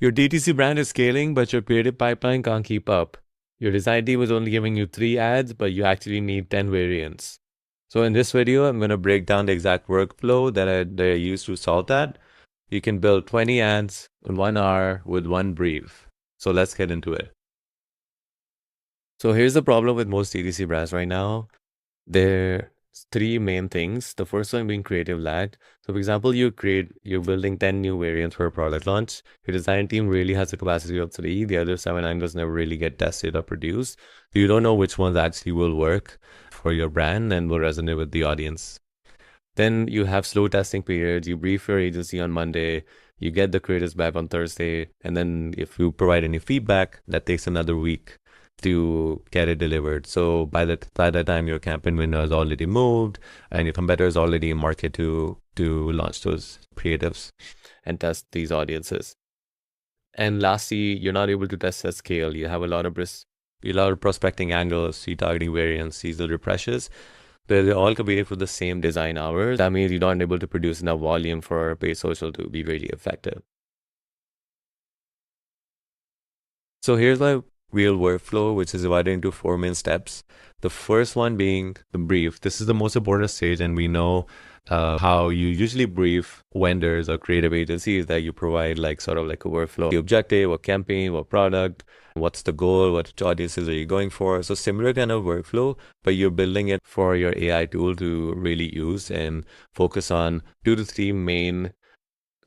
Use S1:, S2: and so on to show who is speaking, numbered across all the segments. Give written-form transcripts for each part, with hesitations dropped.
S1: Your DTC brand is scaling, but your creative pipeline can't keep up. Your design team is only giving you 3 ads, but you actually need 10 variants. So in this video, I'm going to break down the exact workflow that I use to solve that. You can build 20 ads in 1 hour with one brief. So let's get into it. So here's the problem with most DTC brands right now. There's 3 main things. The first one being creative lag. So for example, you're building 10 new variants for a product launch. Your design team really has a capacity of 3. The other 7 angles never really get tested or produced. So you don't know which ones actually will work for your brand and will resonate with the audience. Then you have slow testing periods. You brief your agency on Monday. You get the creatives back on Thursday. And then if you provide any feedback, that takes another week to get it delivered. So by the time your campaign window has already moved and your competitor is already in market to launch those creatives and test these audiences. And lastly, you're not able to test at scale. You have a lot of prospecting angles, retargeting variants, seasonal refreshes. They're all competing for the same design hours. That means you're not able to produce enough volume for paid social to be really effective. So here's my real workflow, which is divided into 4 main steps. The first one being the brief. This is the most important stage, and we know how you usually brief vendors or creative agencies that you provide sort of like a workflow, the objective, what campaign, what product, what's the goal, what audiences are you going for. So similar kind of workflow, but you're building it for your AI tool to really use and focus on 2 to 3 main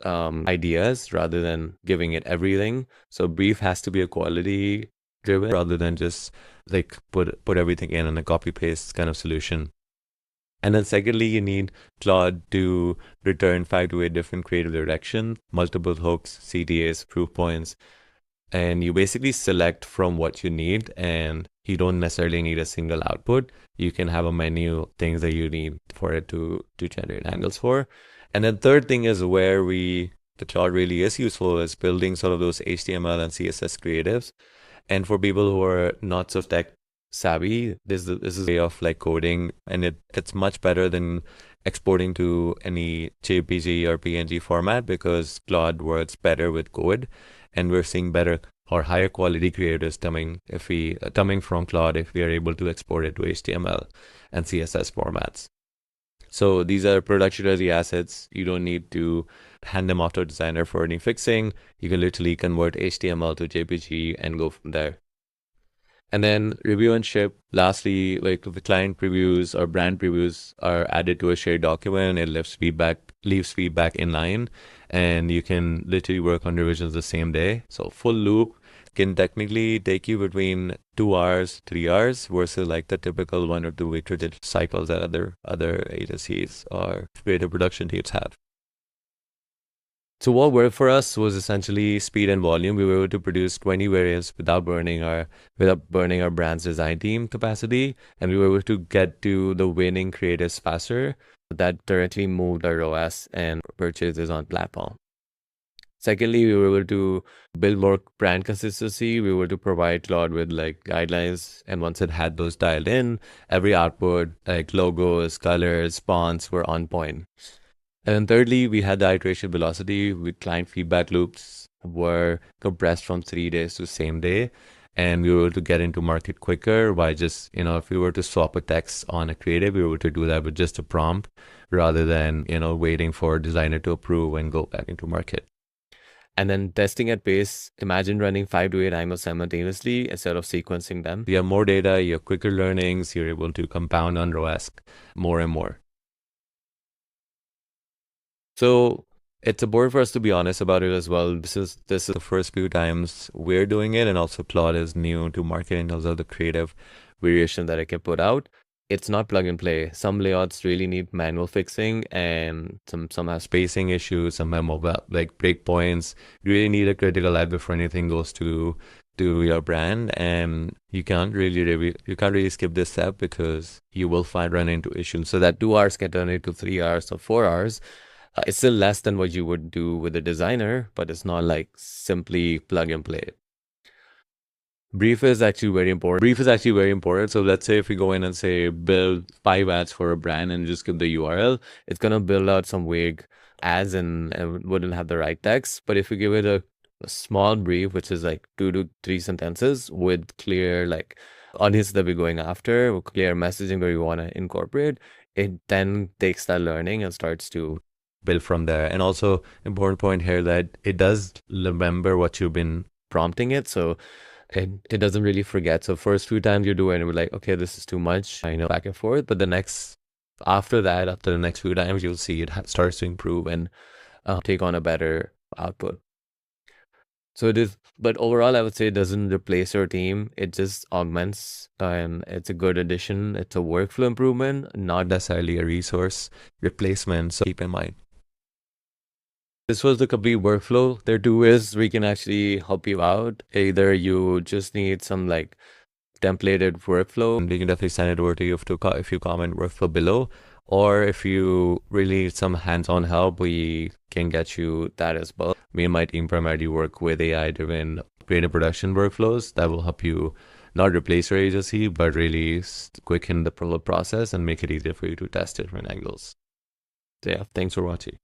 S1: ideas rather than giving it everything. So brief has to be a quality driven rather than just put everything in a copy paste kind of solution. And then secondly, you need Claude to return 5 to 8 different creative directions, multiple hooks, CTAs, proof points, and you basically select from what you need, and you don't necessarily need a single output. You can have a menu of things that you need for it to generate angles for. And then third thing is where the Claude really is useful is building sort of those HTML and CSS creatives. And for people who are not so tech savvy, this is a way of coding, and it's much better than exporting to any JPG or PNG format because Claude works better with code, and we're seeing better or higher quality creatives coming from Claude if we are able to export it to HTML and CSS formats. So these are production ready assets. You don't need to hand them off to a designer for any fixing. You can literally convert HTML to JPG and go from there. And then review and ship. Lastly, the client previews or brand previews are added to a shared document. It leaves feedback in line, and you can literally work on revisions the same day. So full loop can technically take you between 2 hours, 3 hours versus the typical 1 or 2 week cycles that other agencies or creative production teams have. So what worked for us was essentially speed and volume. We were able to produce 20 variants without burning our brand's design team capacity, and we were able to get to the winning creatives faster. That directly moved our ROAS and purchases on platform. Secondly, we were able to build more brand consistency. We were able to provide Claude with guidelines, and once it had those dialed in, every output, logos, colors, fonts were on point. And then thirdly, we had the iteration velocity with client feedback loops were compressed from 3 days to same day. And we were able to get into market quicker by just, if we were to swap a text on a creative, we were able to do that with just a prompt rather than, waiting for a designer to approve and go back into market. And then testing at pace, imagine running 5 to 8 angles simultaneously instead of sequencing them. You have more data, you have quicker learnings, you're able to compound on ROAS more and more. So it's important for us to be honest about it as well. This is the first few times we're doing it, and also Claude is new to market in terms of the creative variation that I can put out. It's not plug and play. Some layouts really need manual fixing, and some have spacing issues, some have breakpoints. You really need a critical eye before anything goes to your brand, and you can't really skip this step because you will run into issues. So that 2 hours can turn into 3 hours or 4 hours. It's still less than what you would do with a designer, but it's not simply plug and play. Brief is actually very important. So let's say if we go in and say build 5 ads for a brand and just give the URL, it's going to build out some vague ads and wouldn't have the right text. But if we give it a a small brief, which is like 2 to 3 sentences with clear like audience that we're going after, with clear messaging where we want to incorporate, it then takes that learning and starts to build from there. And also important point here that it does remember what you've been prompting it. So it doesn't really forget. So first few times you do it and we're like, okay, this is too much, I know, back and forth. But after the next few times, you'll see it starts to improve and take on a better output. So it is, but overall, I would say it doesn't replace your team. It just augments, and it's a good addition. It's a workflow improvement, not necessarily a resource replacement. So keep in mind. This was the complete workflow. There too is we can actually help you out. Either you just need some like templated workflow, and we can definitely send it over to you if you comment workflow below. Or if you really need some hands-on help, we can get you that as well. Me and my team primarily work with AI-driven creative production workflows that will help you not replace your agency, but really quicken the process and make it easier for you to test different angles. So yeah, thanks for watching.